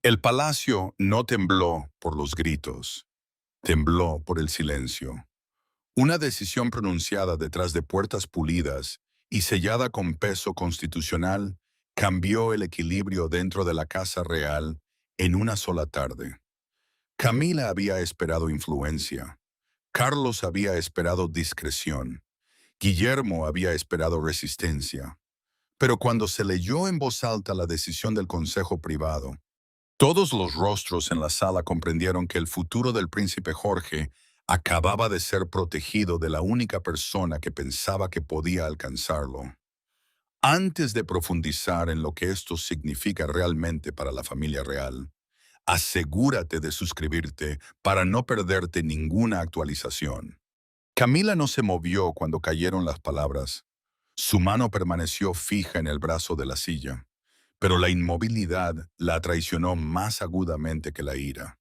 El palacio no tembló por los gritos, tembló por el silencio. Una decisión pronunciada detrás de puertas pulidas y sellada con peso constitucional cambió el equilibrio dentro de la Casa Real en una sola tarde. Camila había esperado influencia, Carlos había esperado discreción, Guillermo había esperado resistencia. Pero cuando se leyó en voz alta la decisión del Consejo Privado, todos los rostros en la sala comprendieron que el futuro del príncipe Jorge acababa de ser protegido de la única persona que pensaba que podía alcanzarlo. Antes de profundizar en lo que esto significa realmente para la familia real, asegúrate de suscribirte para no perderte ninguna actualización. Camila no se movió cuando cayeron las palabras. Su mano permaneció fija en el brazo de la silla, pero la inmovilidad la traicionó más agudamente que la ira.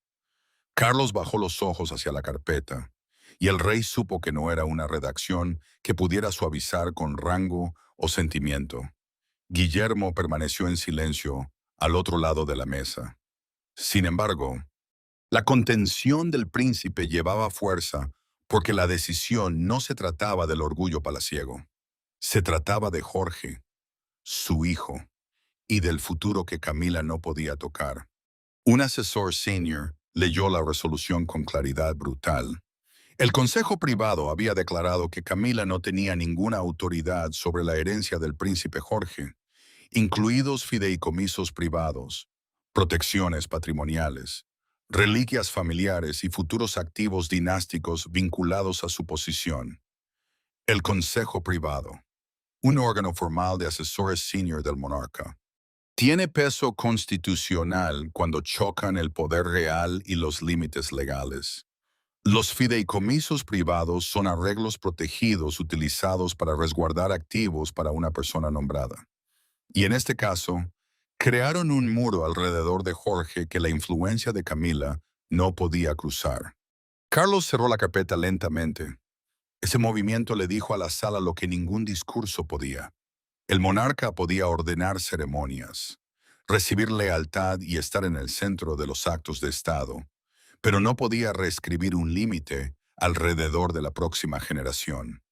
Carlos bajó los ojos hacia la carpeta, y el rey supo que no era una redacción que pudiera suavizar con rango o sentimiento. Guillermo permaneció en silencio al otro lado de la mesa. Sin embargo, la contención del príncipe llevaba fuerza porque la decisión no se trataba del orgullo palaciego. Se trataba de Jorge, su hijo, y del futuro que Camila no podía tocar. Un asesor senior leyó la resolución con claridad brutal. El Consejo Privado había declarado que Camila no tenía ninguna autoridad sobre la herencia del príncipe Jorge, incluidos fideicomisos privados, protecciones patrimoniales, reliquias familiares y futuros activos dinásticos vinculados a su posición. El Consejo Privado, un órgano formal de asesores senior del monarca, tiene peso constitucional cuando chocan el poder real y los límites legales. Los fideicomisos privados son arreglos protegidos utilizados para resguardar activos para una persona nombrada. Y en este caso, crearon un muro alrededor de Jorge que la influencia de Camila no podía cruzar. Carlos cerró la carpeta lentamente. Ese movimiento le dijo a la sala lo que ningún discurso podía. El monarca podía ordenar ceremonias, recibir lealtad y estar en el centro de los actos de Estado, pero no podía reescribir un límite alrededor de la próxima generación.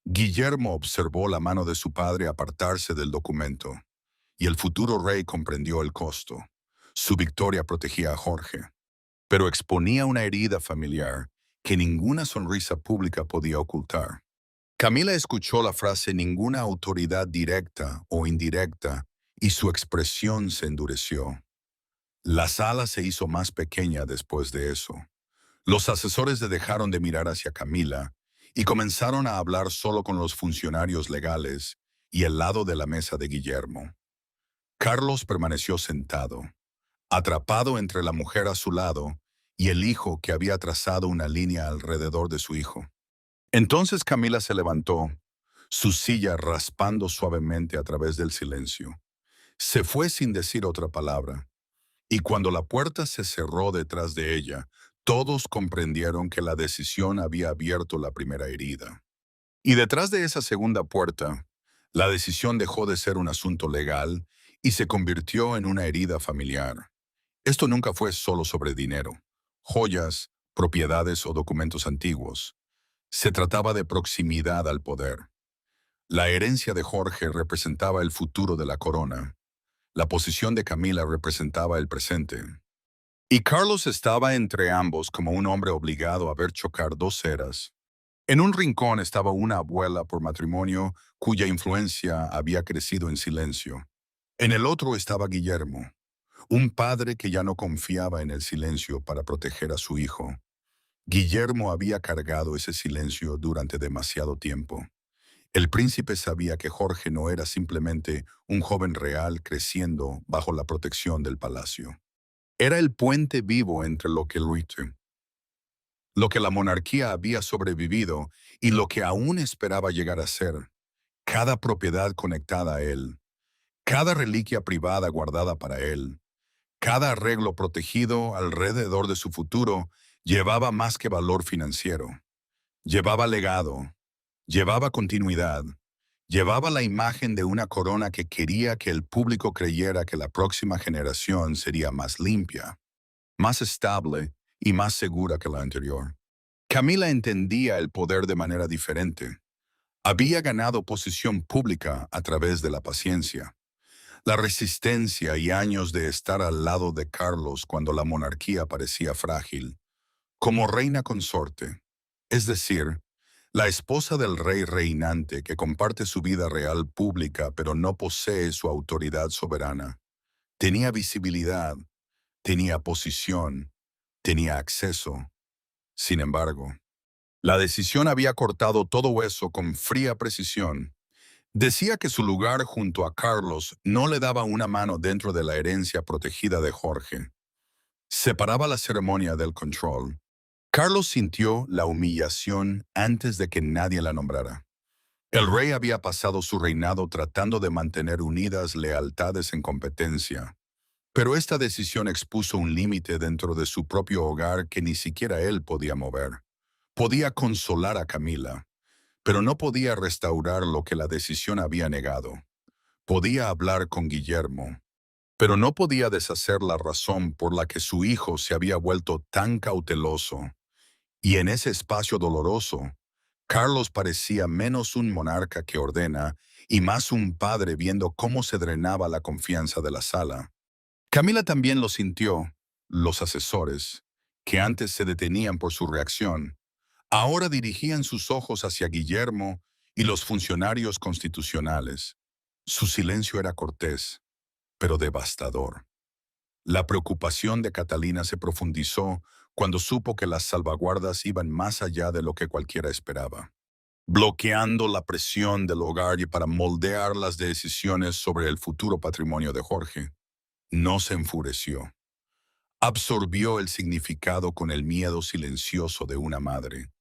Guillermo observó la mano de su padre apartarse del documento, y el futuro rey comprendió el costo. Su victoria protegía a Jorge, pero exponía una herida familiar que ninguna sonrisa pública podía ocultar. Camila escuchó la frase ninguna autoridad directa o indirecta y su expresión se endureció. La sala se hizo más pequeña después de eso. Los asesores dejaron de mirar hacia Camila y comenzaron a hablar solo con los funcionarios legales y el lado de la mesa de Guillermo. Carlos permaneció sentado, atrapado entre la mujer a su lado y el hijo que había trazado una línea alrededor de su hijo. Entonces Camila se levantó, su silla raspando suavemente a través del silencio. Se fue sin decir otra palabra, y cuando la puerta se cerró detrás de ella, todos comprendieron que la decisión había abierto la primera herida. Y detrás de esa segunda puerta, la decisión dejó de ser un asunto legal y se convirtió en una herida familiar. Esto nunca fue solo sobre dinero, joyas, propiedades o documentos antiguos. Se trataba de proximidad al poder. La herencia de Jorge representaba el futuro de la corona. La posición de Camila representaba el presente. Y Carlos estaba entre ambos como un hombre obligado a ver chocar dos eras. En un rincón estaba una abuela por matrimonio cuya influencia había crecido en silencio. En el otro estaba Guillermo, un padre que ya no confiaba en el silencio para proteger a su hijo. Guillermo había cargado ese silencio durante demasiado tiempo. El príncipe sabía que Jorge no era simplemente un joven real creciendo bajo la protección del palacio. Era el puente vivo entre lo que la monarquía había sobrevivido y lo que aún esperaba llegar a ser. Cada propiedad conectada a él, cada reliquia privada guardada para él, cada arreglo protegido alrededor de su futuro llevaba más que valor financiero. Llevaba legado, llevaba continuidad, Llevaba la imagen de una corona que quería que el público creyera que la próxima generación sería más limpia, más estable y más segura que la anterior. Camila entendía el poder de manera diferente. Había ganado posición pública a través de la paciencia, la resistencia y años de estar al lado de Carlos cuando la monarquía parecía frágil, como reina consorte, es decir, la esposa del rey reinante que comparte su vida real pública pero no posee su autoridad soberana. Tenía visibilidad, tenía posición, tenía acceso. Sin embargo, la decisión había cortado todo eso con fría precisión. Decía que su lugar junto a Carlos no le daba una mano dentro de la herencia protegida de Jorge. Separaba la ceremonia del control. Carlos sintió la humillación antes de que nadie la nombrara. El rey había pasado su reinado tratando de mantener unidas lealtades en competencia, pero esta decisión expuso un límite dentro de su propio hogar que ni siquiera él podía mover. Podía consolar a Camila, pero no podía restaurar lo que la decisión había negado. Podía hablar con Guillermo, pero no podía deshacer la razón por la que su hijo se había vuelto tan cauteloso. Y en ese espacio doloroso, Carlos parecía menos un monarca que ordena y más un padre viendo cómo se drenaba la confianza de la sala. Camila también lo sintió. Los asesores, que antes se detenían por su reacción, ahora dirigían sus ojos hacia Guillermo y los funcionarios constitucionales. Su silencio era cortés, pero devastador. La preocupación de Catalina se profundizó cuando supo que las salvaguardas iban más allá de lo que cualquiera esperaba, bloqueando la presión del hogar y para moldear las decisiones sobre el futuro patrimonio de Jorge. No se enfureció. Absorbió el significado con el miedo silencioso de una madre,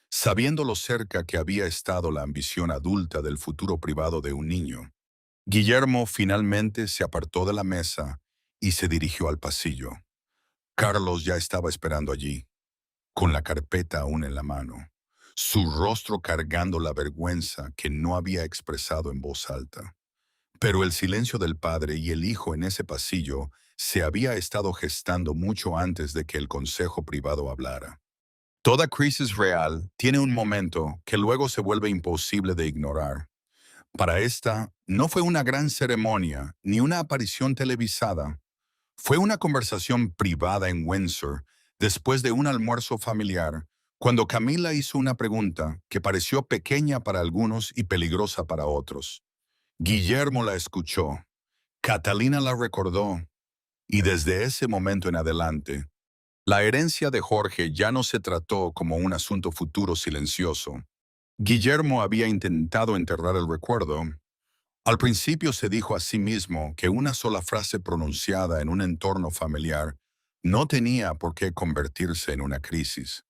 sabiendo lo cerca que había estado la ambición adulta del futuro privado de un niño. Guillermo finalmente se apartó de la mesa y se dirigió al pasillo. Carlos ya estaba esperando allí, con la carpeta aún en la mano, su rostro cargando la vergüenza que no había expresado en voz alta. Pero el silencio del padre y el hijo en ese pasillo se había estado gestando mucho antes de que el consejo privado hablara. Toda crisis real tiene un momento que luego se vuelve imposible de ignorar. Para esta, no fue una gran ceremonia ni una aparición televisada. Fue una conversación privada en Windsor, después de un almuerzo familiar, cuando Camila hizo una pregunta que pareció pequeña para algunos y peligrosa para otros. Guillermo la escuchó, Catalina la recordó, y desde ese momento en adelante, la herencia de Jorge ya no se trató como un asunto futuro silencioso. Guillermo había intentado enterrar el recuerdo. Al principio se dijo a sí mismo que una sola frase pronunciada en un entorno familiar no tenía por qué convertirse en una crisis,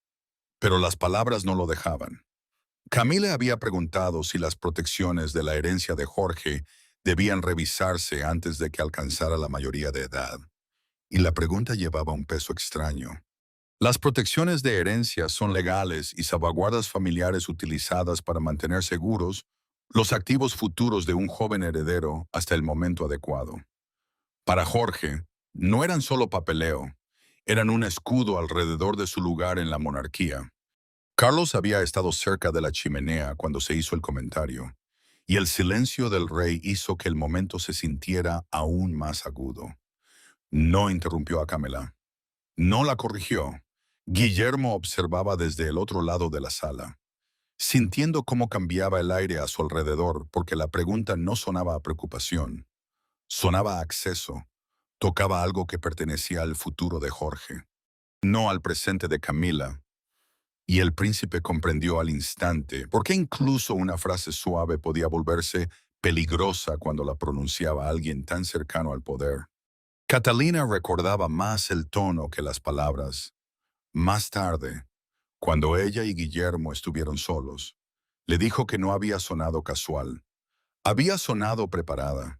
pero las palabras no lo dejaban. Camila había preguntado si las protecciones de la herencia de Jorge debían revisarse antes de que alcanzara la mayoría de edad, y la pregunta llevaba un peso extraño. Las protecciones de herencia son legales y salvaguardas familiares utilizadas para mantener seguros los activos futuros de un joven heredero hasta el momento adecuado. Para Jorge, no eran solo papeleo, eran un escudo alrededor de su lugar en la monarquía. Carlos había estado cerca de la chimenea cuando se hizo el comentario, y el silencio del rey hizo que el momento se sintiera aún más agudo. No interrumpió a Camila. No la corrigió. Guillermo observaba desde el otro lado de la sala, sintiendo cómo cambiaba el aire a su alrededor porque la pregunta no sonaba a preocupación, sonaba a acceso, tocaba algo que pertenecía al futuro de Jorge, no al presente de Camila. Y el príncipe comprendió al instante por qué incluso una frase suave podía volverse peligrosa cuando la pronunciaba alguien tan cercano al poder. Catalina recordaba más el tono que las palabras. Más tarde, cuando ella y Guillermo estuvieron solos, le dijo que no había sonado casual, había sonado preparada.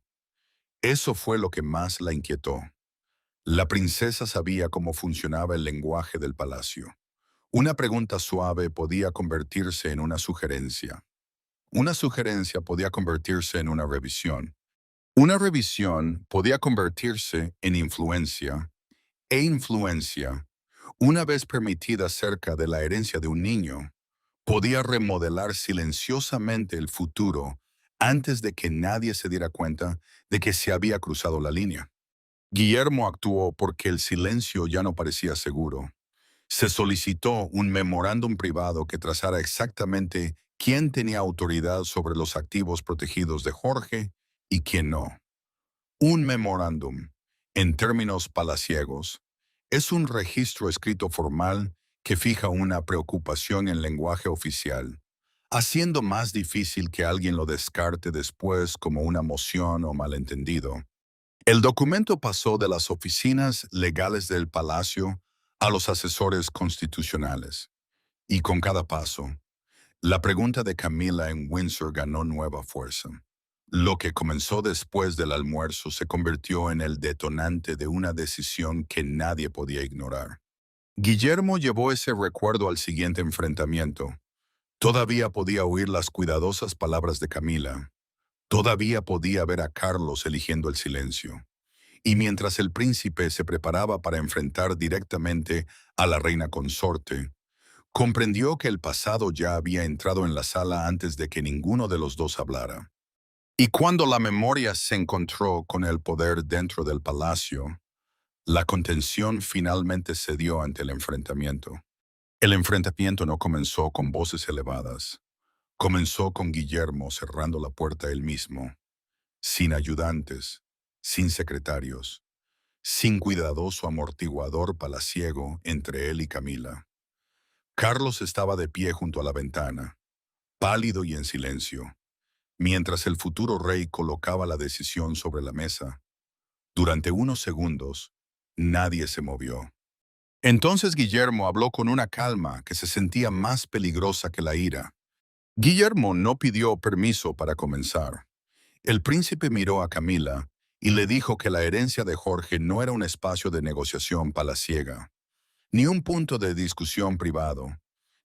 Eso fue lo que más la inquietó. La princesa sabía cómo funcionaba el lenguaje del palacio. Una pregunta suave podía convertirse en una sugerencia. Una sugerencia podía convertirse en una revisión. Una revisión podía convertirse en influencia, e influencia, una vez permitida cerca de la herencia de un niño, podía remodelar silenciosamente el futuro antes de que nadie se diera cuenta de que se había cruzado la línea. Guillermo actuó porque el silencio ya no parecía seguro. Se solicitó un memorándum privado que trazara exactamente quién tenía autoridad sobre los activos protegidos de Jorge y quién no. Un memorándum, en términos palaciegos, es un registro escrito formal que fija una preocupación en lenguaje oficial, haciendo más difícil que alguien lo descarte después como una moción o malentendido. El documento pasó de las oficinas legales del palacio a los asesores constitucionales, y con cada paso, la pregunta de Camila en Windsor ganó nueva fuerza. Lo que comenzó después del almuerzo se convirtió en el detonante de una decisión que nadie podía ignorar. Guillermo llevó ese recuerdo al siguiente enfrentamiento. Todavía podía oír las cuidadosas palabras de Camila. Todavía podía ver a Carlos eligiendo el silencio. Y mientras el príncipe se preparaba para enfrentar directamente a la reina consorte, comprendió que el pasado ya había entrado en la sala antes de que ninguno de los dos hablara. Y cuando la memoria se encontró con el poder dentro del palacio, la contención finalmente cedió ante el enfrentamiento. El enfrentamiento no comenzó con voces elevadas. Comenzó con Guillermo cerrando la puerta él mismo, sin ayudantes, sin secretarios, sin cuidadoso amortiguador palaciego entre él y Camila. Carlos estaba de pie junto a la ventana, pálido y en silencio, mientras el futuro rey colocaba la decisión sobre la mesa. Durante unos segundos, nadie se movió. Entonces Guillermo habló con una calma que se sentía más peligrosa que la ira. Guillermo no pidió permiso para comenzar. El príncipe miró a Camila y le dijo que la herencia de Jorge no era un espacio de negociación palaciega, ni un punto de discusión privado,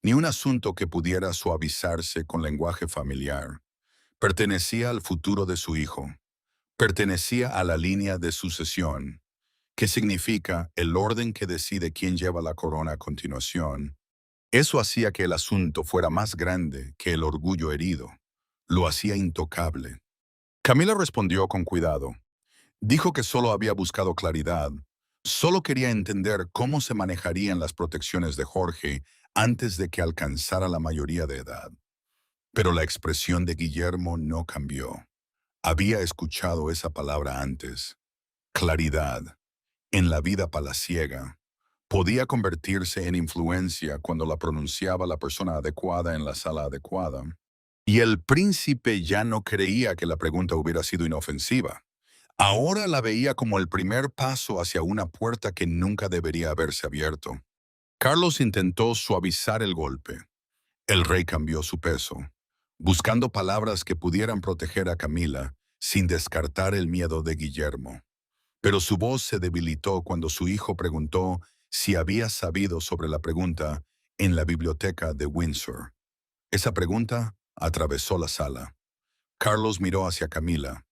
ni un asunto que pudiera suavizarse con lenguaje familiar. Pertenecía al futuro de su hijo. Pertenecía a la línea de sucesión, que significa el orden que decide quién lleva la corona a continuación. Eso hacía que el asunto fuera más grande que el orgullo herido. Lo hacía intocable. Camila respondió con cuidado. Dijo que solo había buscado claridad. Solo quería entender cómo se manejarían las protecciones de Jorge antes de que alcanzara la mayoría de edad. Pero la expresión de Guillermo no cambió. Había escuchado esa palabra antes. Claridad, en la vida palaciega, podía convertirse en influencia cuando la pronunciaba la persona adecuada en la sala adecuada. Y el príncipe ya no creía que la pregunta hubiera sido inofensiva. Ahora la veía como el primer paso hacia una puerta que nunca debería haberse abierto. Carlos intentó suavizar el golpe. El rey cambió su peso, buscando palabras que pudieran proteger a Camila sin descartar el miedo de Guillermo. Pero su voz se debilitó cuando su hijo preguntó si había sabido sobre la pregunta en la biblioteca de Windsor. Esa pregunta atravesó la sala. Carlos miró hacia Camila,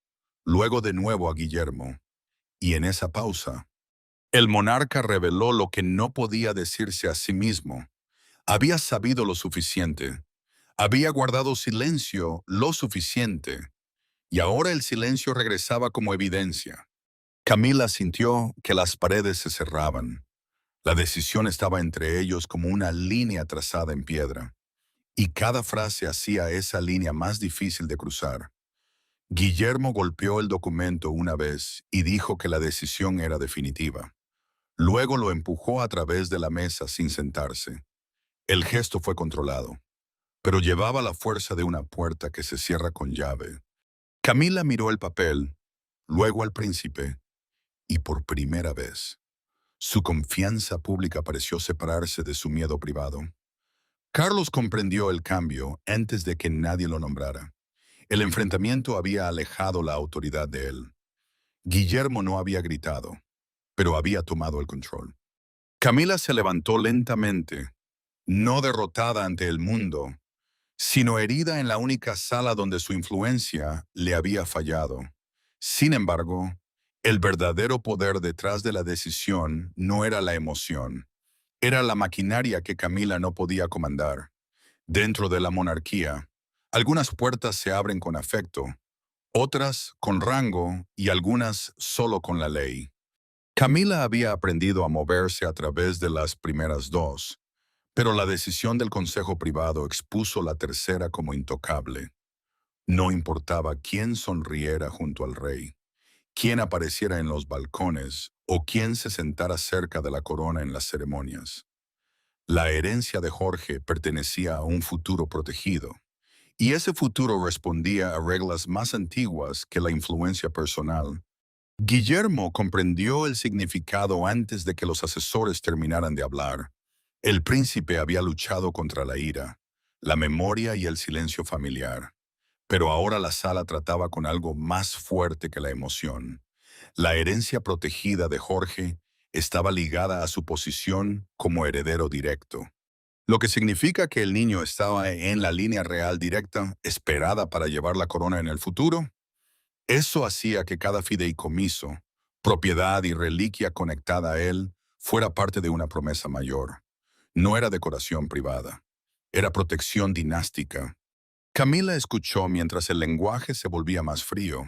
luego de nuevo a Guillermo, y en esa pausa, el monarca reveló lo que no podía decirse a sí mismo. Había sabido lo suficiente, había guardado silencio lo suficiente, y ahora el silencio regresaba como evidencia. Camila sintió que las paredes se cerraban. La decisión estaba entre ellos como una línea trazada en piedra, y cada frase hacía esa línea más difícil de cruzar. Guillermo golpeó el documento una vez y dijo que la decisión era definitiva. Luego lo empujó a través de la mesa sin sentarse. El gesto fue controlado, pero llevaba la fuerza de una puerta que se cierra con llave. Camila miró el papel, luego al príncipe, y por primera vez, su confianza pública pareció separarse de su miedo privado. Carlos comprendió el cambio antes de que nadie lo nombrara. El enfrentamiento había alejado la autoridad de él. Guillermo no había gritado, pero había tomado el control. Camila se levantó lentamente, no derrotada ante el mundo, sino herida en la única sala donde su influencia le había fallado. Sin embargo, el verdadero poder detrás de la decisión no era la emoción, era la maquinaria que Camila no podía comandar. Dentro de la monarquía, algunas puertas se abren con afecto, otras con rango y algunas solo con la ley. Camila había aprendido a moverse a través de las primeras dos, pero la decisión del Consejo Privado expuso la tercera como intocable. No importaba quién sonriera junto al rey, quién apareciera en los balcones o quién se sentara cerca de la corona en las ceremonias. La herencia de Jorge pertenecía a un futuro protegido, y ese futuro respondía a reglas más antiguas que la influencia personal. Guillermo comprendió el significado antes de que los asesores terminaran de hablar. El príncipe había luchado contra la ira, la memoria y el silencio familiar, pero ahora la sala trataba con algo más fuerte que la emoción. La herencia protegida de Jorge estaba ligada a su posición como heredero directo, lo que significa que el niño estaba en la línea real directa, esperada para llevar la corona en el futuro. Eso hacía que cada fideicomiso, propiedad y reliquia conectada a él fuera parte de una promesa mayor. No era decoración privada, era protección dinástica. Camila escuchó mientras el lenguaje se volvía más frío.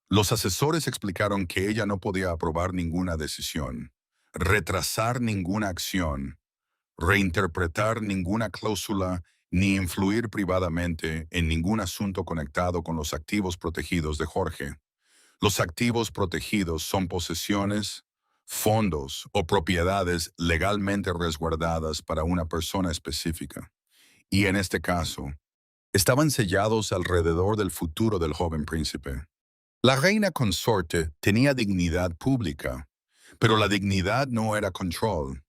Los asesores explicaron que ella no podía aprobar ninguna decisión, retrasar ninguna acción, reinterpretar ninguna cláusula ni influir privadamente en ningún asunto conectado con los activos protegidos de Jorge. Los activos protegidos son posesiones, fondos o propiedades legalmente resguardadas para una persona específica. Y en este caso, estaban sellados alrededor del futuro del joven príncipe. La reina consorte tenía dignidad pública, pero la dignidad no era control.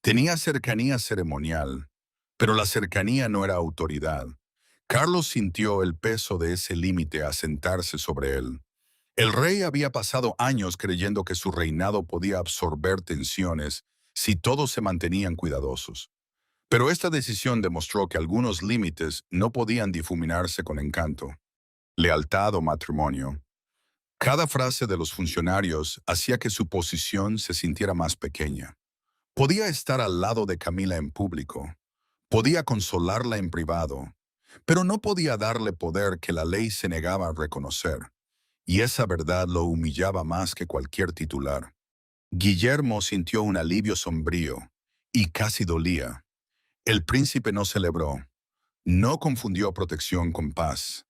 Tenía cercanía ceremonial, pero la cercanía no era autoridad. Carlos sintió el peso de ese límite asentarse sobre él. El rey había pasado años creyendo que su reinado podía absorber tensiones si todos se mantenían cuidadosos. Pero esta decisión demostró que algunos límites no podían difuminarse con encanto. Lealtad o matrimonio. Cada frase de los funcionarios hacía que su posición se sintiera más pequeña. Podía estar al lado de Camila en público, podía consolarla en privado, pero no podía darle poder que la ley se negaba a reconocer. Y esa verdad lo humillaba más que cualquier titular. Guillermo sintió un alivio sombrío, y casi dolía. El príncipe no celebró, no confundió protección con paz.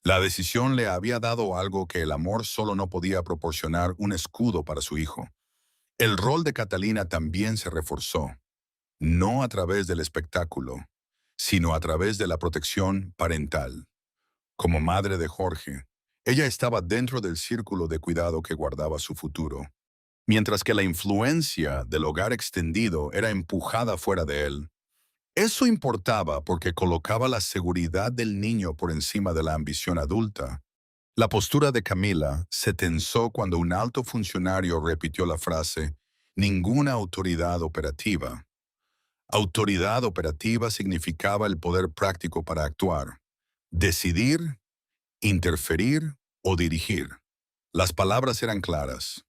La decisión le había dado algo que el amor solo no podía proporcionar: un escudo para su hijo. El rol de Catalina también se reforzó, no a través del espectáculo, sino a través de la protección parental. Como madre de Jorge, ella estaba dentro del círculo de cuidado que guardaba su futuro, mientras que la influencia del hogar extendido era empujada fuera de él. Eso importaba porque colocaba la seguridad del niño por encima de la ambición adulta. La postura de Camila se tensó cuando un alto funcionario repitió la frase: ninguna autoridad operativa. Autoridad operativa significaba el poder práctico para actuar, decidir, interferir o dirigir. Las palabras eran claras.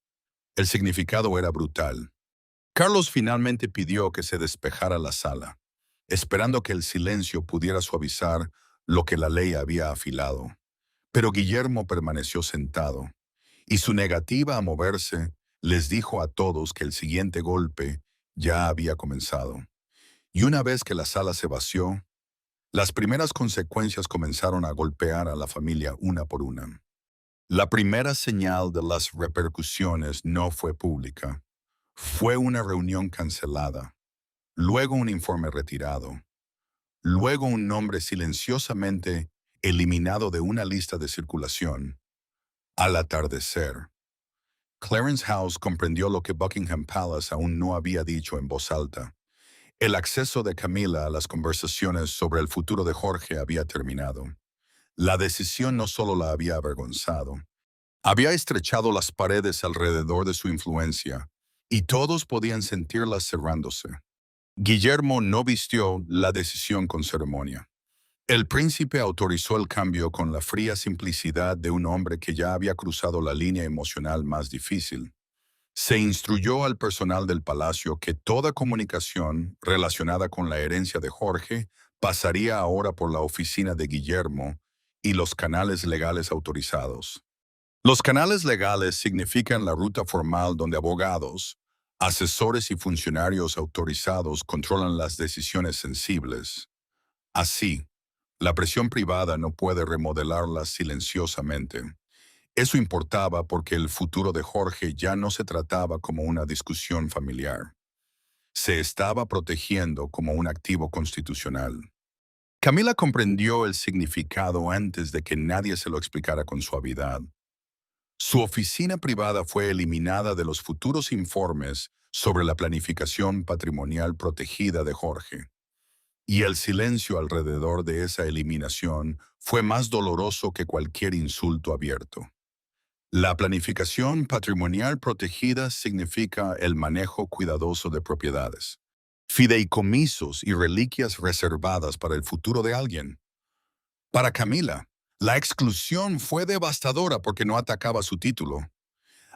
El significado era brutal. Carlos finalmente pidió que se despejara la sala, esperando que el silencio pudiera suavizar lo que la ley había afilado. Pero Guillermo permaneció sentado, y su negativa a moverse les dijo a todos que el siguiente golpe ya había comenzado. Y una vez que la sala se vació, las primeras consecuencias comenzaron a golpear a la familia una por una. La primera señal de las repercusiones no fue pública. Fue una reunión cancelada, luego un informe retirado, luego un nombre silenciosamente eliminado de una lista de circulación. Al atardecer, Clarence House comprendió lo que Buckingham Palace aún no había dicho en voz alta. El acceso de Camila a las conversaciones sobre el futuro de Jorge había terminado. La decisión no solo la había avergonzado, había estrechado las paredes alrededor de su influencia, y todos podían sentirlas cerrándose. Guillermo no vistió la decisión con ceremonia. El príncipe autorizó el cambio con la fría simplicidad de un hombre que ya había cruzado la línea emocional más difícil. Se instruyó al personal del palacio que toda comunicación relacionada con la herencia de Jorge pasaría ahora por la oficina de Guillermo y los canales legales autorizados. Los canales legales significan la ruta formal donde abogados, asesores y funcionarios autorizados controlan las decisiones sensibles. Así, la presión privada no puede remodelarlas silenciosamente. Eso importaba porque el futuro de Jorge ya no se trataba como una discusión familiar. Se estaba protegiendo como un activo constitucional. Camila comprendió el significado antes de que nadie se lo explicara con suavidad. Su oficina privada fue eliminada de los futuros informes sobre la planificación patrimonial protegida de Jorge. Y el silencio alrededor de esa eliminación fue más doloroso que cualquier insulto abierto. La planificación patrimonial protegida significa el manejo cuidadoso de propiedades, fideicomisos y reliquias reservadas para el futuro de alguien. Para Camila, la exclusión fue devastadora porque no atacaba su título,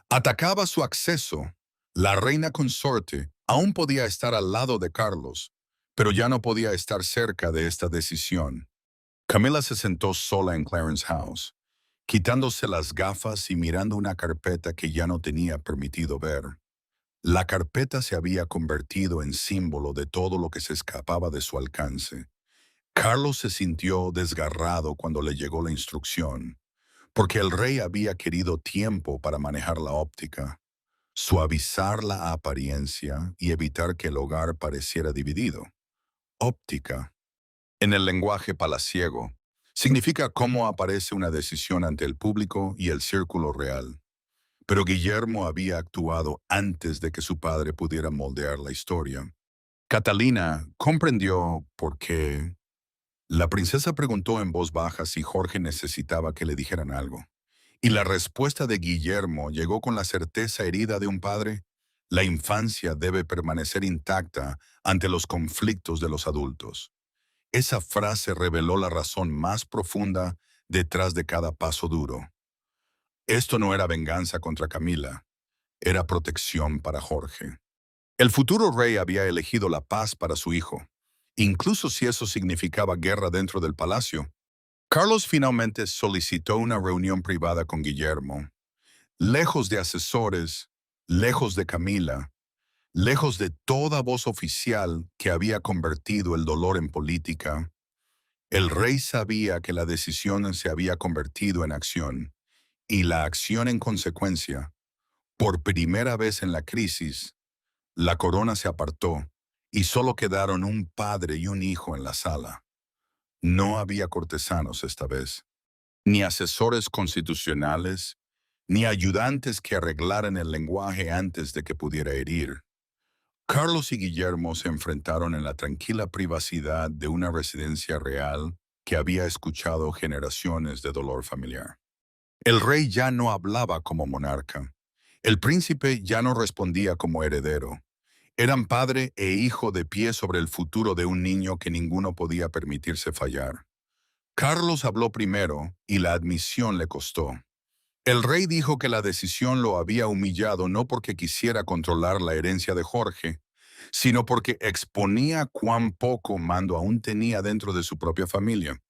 atacaba su acceso. La reina consorte aún podía estar al lado de Carlos, pero ya no podía estar cerca de esta decisión. Camila se sentó sola en Clarence House, quitándose las gafas y mirando una carpeta que ya no tenía permitido ver. La carpeta se había convertido en símbolo de todo lo que se escapaba de su alcance. Carlos se sintió desgarrado cuando le llegó la instrucción, porque el rey había querido tiempo para manejar la óptica, suavizar la apariencia y evitar que el hogar pareciera dividido. Óptica, en el lenguaje palaciego, significa cómo aparece una decisión ante el público y el círculo real. Pero Guillermo había actuado antes de que su padre pudiera moldear la historia. Catalina comprendió por qué. La princesa preguntó en voz baja si Jorge necesitaba que le dijeran algo. Y la respuesta de Guillermo llegó con la certeza herida de un padre. La infancia debe permanecer intacta ante los conflictos de los adultos. Esa frase reveló la razón más profunda detrás de cada paso duro. Esto no era venganza contra Camila, era protección para Jorge. El futuro rey había elegido la paz para su hijo, incluso si eso significaba guerra dentro del palacio. Carlos finalmente solicitó una reunión privada con Guillermo. Lejos de asesores, lejos de Camila, lejos de toda voz oficial que había convertido el dolor en política, el rey sabía que la decisión se había convertido en acción, y la acción en consecuencia. Por primera vez en la crisis, la corona se apartó y solo quedaron un padre y un hijo en la sala. No había cortesanos esta vez, ni asesores constitucionales, ni ayudantes que arreglaran el lenguaje antes de que pudiera herir. Carlos y Guillermo se enfrentaron en la tranquila privacidad de una residencia real que había escuchado generaciones de dolor familiar. El rey ya no hablaba como monarca. El príncipe ya no respondía como heredero. Eran padre e hijo de pie sobre el futuro de un niño que ninguno podía permitirse fallar. Carlos habló primero y la admisión le costó. El rey dijo que la decisión lo había humillado no porque quisiera controlar la herencia de Jorge, sino porque exponía cuán poco mando aún tenía dentro de su propia familia.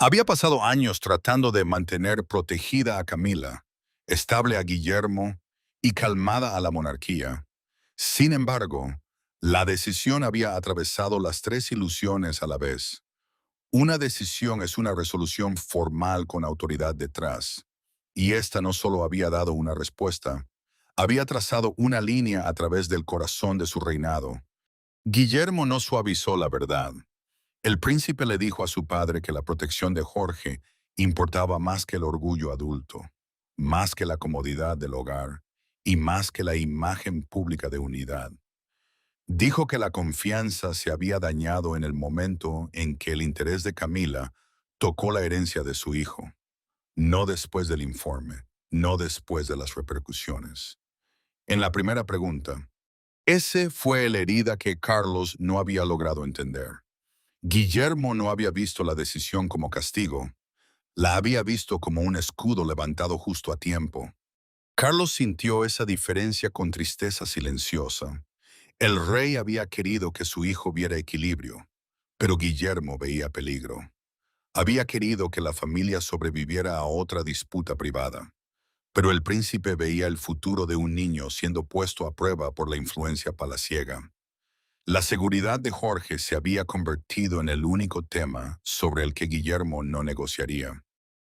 Había pasado años tratando de mantener protegida a Camila, estable a Guillermo y calmada a la monarquía. Sin embargo, la decisión había atravesado las tres ilusiones a la vez. Una decisión es una resolución formal con autoridad detrás, y esta no solo había dado una respuesta, había trazado una línea a través del corazón de su reinado. Guillermo no suavizó la verdad. El príncipe le dijo a su padre que la protección de Jorge importaba más que el orgullo adulto, más que la comodidad del hogar y más que la imagen pública de unidad. Dijo que la confianza se había dañado en el momento en que el interés de Camila tocó la herencia de su hijo, no después del informe, no después de las repercusiones. En la primera pregunta, ese fue la herida que Carlos no había logrado entender. Guillermo no había visto la decisión como castigo, la había visto como un escudo levantado justo a tiempo. Carlos sintió esa diferencia con tristeza silenciosa. El rey había querido que su hijo viera equilibrio, pero Guillermo veía peligro. Había querido que la familia sobreviviera a otra disputa privada, pero el príncipe veía el futuro de un niño siendo puesto a prueba por la influencia palaciega. La seguridad de Jorge se había convertido en el único tema sobre el que Guillermo no negociaría.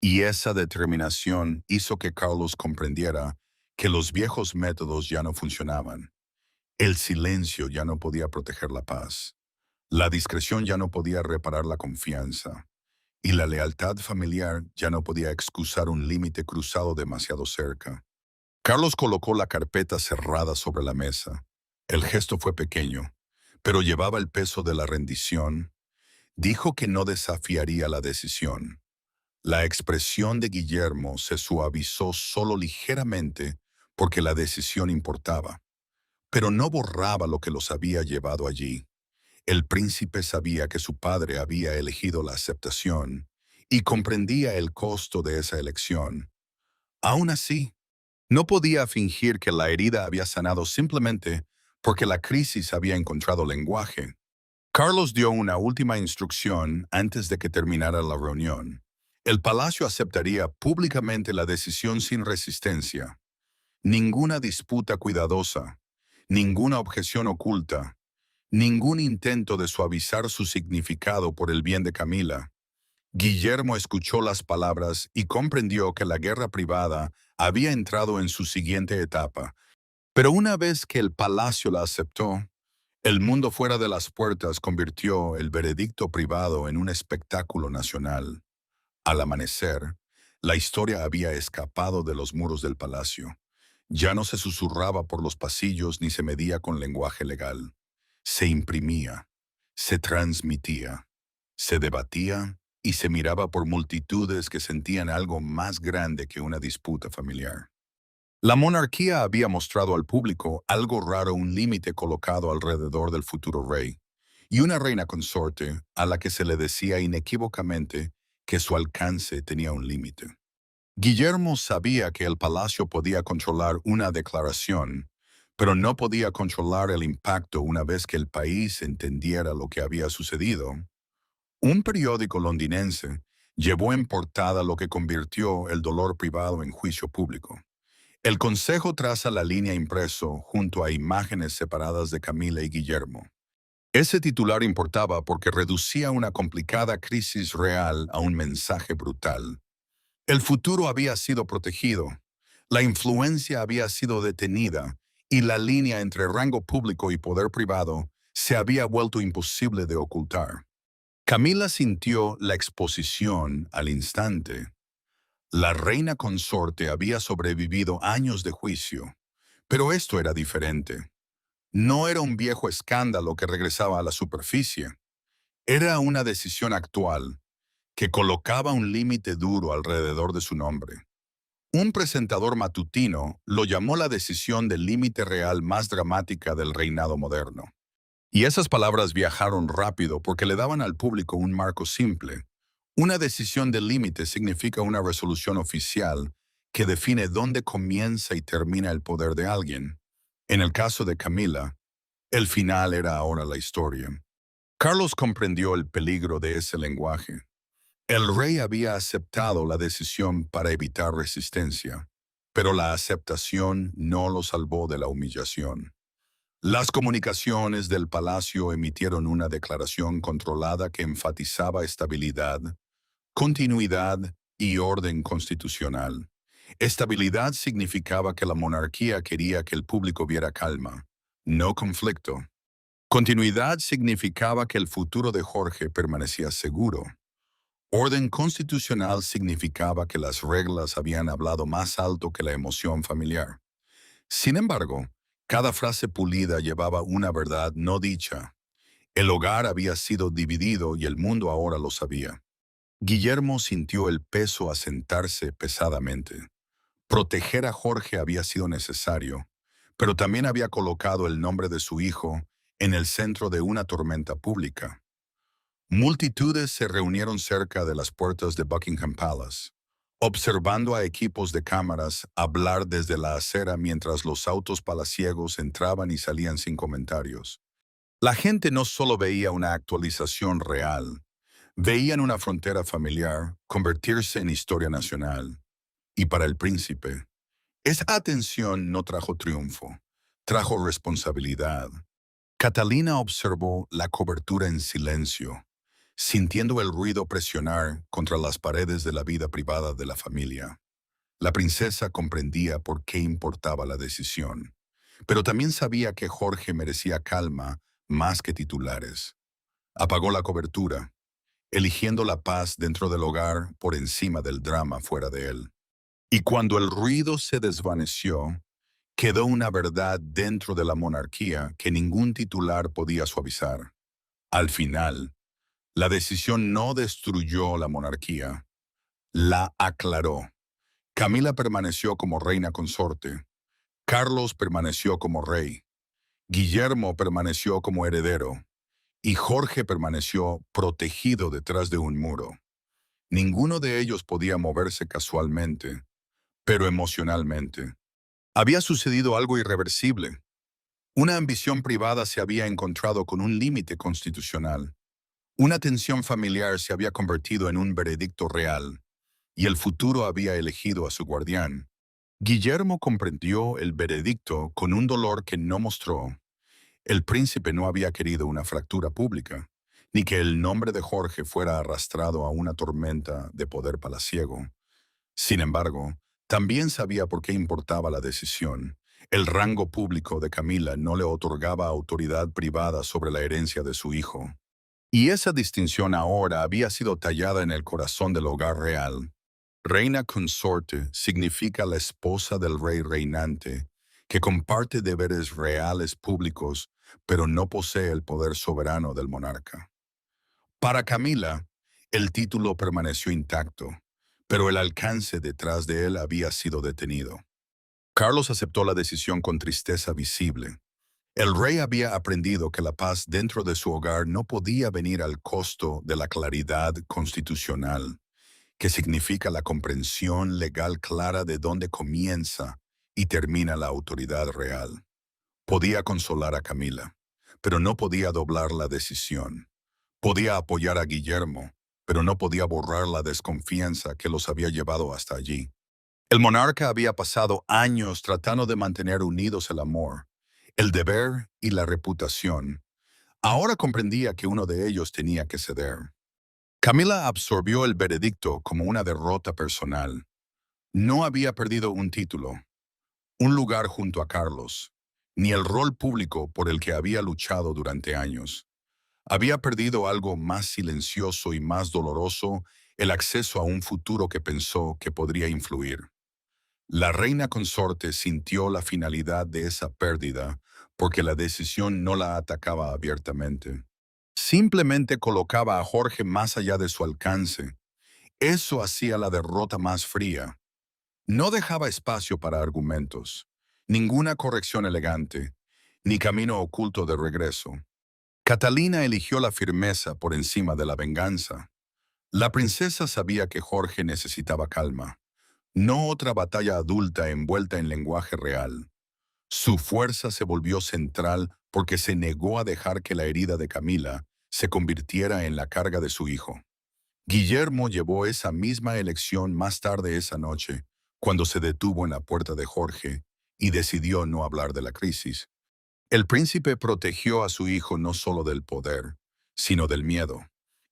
Y esa determinación hizo que Carlos comprendiera que los viejos métodos ya no funcionaban. El silencio ya no podía proteger la paz. La discreción ya no podía reparar la confianza. Y la lealtad familiar ya no podía excusar un límite cruzado demasiado cerca. Carlos colocó la carpeta cerrada sobre la mesa. El gesto fue pequeño, pero llevaba el peso de la rendición. Dijo que no desafiaría la decisión. La expresión de Guillermo se suavizó solo ligeramente porque la decisión importaba, pero no borraba lo que los había llevado allí. El príncipe sabía que su padre había elegido la aceptación y comprendía el costo de esa elección. Aún así, no podía fingir que la herida había sanado simplemente porque la crisis había encontrado lenguaje. Carlos dio una última instrucción antes de que terminara la reunión. El palacio aceptaría públicamente la decisión sin resistencia. Ninguna disputa cuidadosa, ninguna objeción oculta, ningún intento de suavizar su significado por el bien de Camila. Guillermo escuchó las palabras y comprendió que la guerra privada había entrado en su siguiente etapa. Pero una vez que el palacio la aceptó, el mundo fuera de las puertas convirtió el veredicto privado en un espectáculo nacional. Al amanecer, la historia había escapado de los muros del palacio. Ya no se susurraba por los pasillos ni se medía con lenguaje legal. Se imprimía, se transmitía, se debatía y se miraba por multitudes que sentían algo más grande que una disputa familiar. La monarquía había mostrado al público algo raro, un límite colocado alrededor del futuro rey, y una reina consorte a la que se le decía inequívocamente que su alcance tenía un límite. Guillermo sabía que el palacio podía controlar una declaración, pero no podía controlar el impacto una vez que el país entendiera lo que había sucedido. Un periódico londinense llevó en portada lo que convirtió el dolor privado en juicio público. El consejo traza la línea impreso junto a imágenes separadas de Camila y Guillermo. Ese titular importaba porque reducía una complicada crisis real a un mensaje brutal. El futuro había sido protegido, la influencia había sido detenida y la línea entre rango público y poder privado se había vuelto imposible de ocultar. Camila sintió la exposición al instante. La reina consorte había sobrevivido años de juicio, pero esto era diferente. No era un viejo escándalo que regresaba a la superficie. Era una decisión actual que colocaba un límite duro alrededor de su nombre. Un presentador matutino lo llamó la decisión del límite real más dramática del reinado moderno. Y esas palabras viajaron rápido porque le daban al público un marco simple. Una decisión del límite significa una resolución oficial que define dónde comienza y termina el poder de alguien. En el caso de Camila, el final era ahora la historia. Carlos comprendió el peligro de ese lenguaje. El rey había aceptado la decisión para evitar resistencia, pero la aceptación no lo salvó de la humillación. Las comunicaciones del palacio emitieron una declaración controlada que enfatizaba estabilidad, continuidad y orden constitucional. Estabilidad significaba que la monarquía quería que el público viera calma, no conflicto. Continuidad significaba que el futuro de Jorge permanecía seguro. Orden constitucional significaba que las reglas habían hablado más alto que la emoción familiar. Sin embargo, cada frase pulida llevaba una verdad no dicha. El hogar había sido dividido y el mundo ahora lo sabía. Guillermo sintió el peso asentarse pesadamente. Proteger a Jorge había sido necesario, pero también había colocado el nombre de su hijo en el centro de una tormenta pública. Multitudes se reunieron cerca de las puertas de Buckingham Palace, observando a equipos de cámaras hablar desde la acera mientras los autos palaciegos entraban y salían sin comentarios. La gente no solo veía una actualización real, veían una frontera familiar convertirse en historia nacional. Y para el príncipe, esa atención no trajo triunfo, trajo responsabilidad. Catalina observó la cobertura en silencio, sintiendo el ruido presionar contra las paredes de la vida privada de la familia. La princesa comprendía por qué importaba la decisión, pero también sabía que Jorge merecía calma más que titulares. Apagó la cobertura, eligiendo la paz dentro del hogar por encima del drama fuera de él. Y cuando el ruido se desvaneció, quedó una verdad dentro de la monarquía que ningún titular podía suavizar. Al final, la decisión no destruyó la monarquía, la aclaró. Camila permaneció como reina consorte, Carlos permaneció como rey, Guillermo permaneció como heredero, y Jorge permaneció protegido detrás de un muro. Ninguno de ellos podía moverse casualmente, pero emocionalmente. Había sucedido algo irreversible. Una ambición privada se había encontrado con un límite constitucional. Una tensión familiar se había convertido en un veredicto real, y el futuro había elegido a su guardián. Guillermo comprendió el veredicto con un dolor que no mostró. El príncipe no había querido una fractura pública, ni que el nombre de Jorge fuera arrastrado a una tormenta de poder palaciego. Sin embargo, también sabía por qué importaba la decisión. El rango público de Camila no le otorgaba autoridad privada sobre la herencia de su hijo. Y esa distinción ahora había sido tallada en el corazón del hogar real. Reina consorte significa la esposa del rey reinante, que comparte deberes reales públicos, pero no posee el poder soberano del monarca. Para Camila, el título permaneció intacto, pero el alcance detrás de él había sido detenido. Carlos aceptó la decisión con tristeza visible. El rey había aprendido que la paz dentro de su hogar no podía venir al costo de la claridad constitucional, que significa la comprensión legal clara de dónde comienza y termina la autoridad real. Podía consolar a Camila, pero no podía doblar la decisión. Podía apoyar a Guillermo, pero no podía borrar la desconfianza que los había llevado hasta allí. El monarca había pasado años tratando de mantener unidos el amor, el deber y la reputación. Ahora comprendía que uno de ellos tenía que ceder. Camila absorbió el veredicto como una derrota personal. No había perdido un título, un lugar junto a Carlos, ni el rol público por el que había luchado durante años. Había perdido algo más silencioso y más doloroso, el acceso a un futuro que pensó que podría influir. La reina consorte sintió la finalidad de esa pérdida porque la decisión no la atacaba abiertamente. Simplemente colocaba a Jorge más allá de su alcance. Eso hacía la derrota más fría. No dejaba espacio para argumentos, ninguna corrección elegante, ni camino oculto de regreso. Catalina eligió la firmeza por encima de la venganza. La princesa sabía que Jorge necesitaba calma, no otra batalla adulta envuelta en lenguaje real. Su fuerza se volvió central porque se negó a dejar que la herida de Camila se convirtiera en la carga de su hijo. Guillermo llevó esa misma elección más tarde esa noche, cuando se detuvo en la puerta de Jorge y decidió no hablar de la crisis. El príncipe protegió a su hijo no solo del poder, sino del miedo.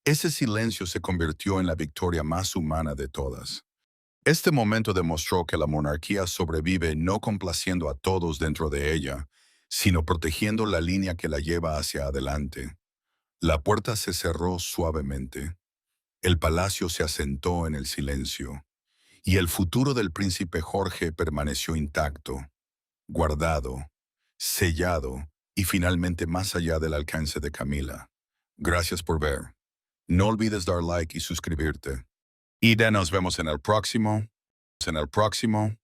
Ese silencio se convirtió en la victoria más humana de todas. Este momento demostró que la monarquía sobrevive no complaciendo a todos dentro de ella, sino protegiendo la línea que la lleva hacia adelante. La puerta se cerró suavemente. El palacio se asentó en el silencio, y el futuro del príncipe Jorge permaneció intacto, guardado, sellado y finalmente más allá del alcance de Camila. Gracias por ver. No olvides dar like y suscribirte. Y nos vemos en el próximo, en el próximo.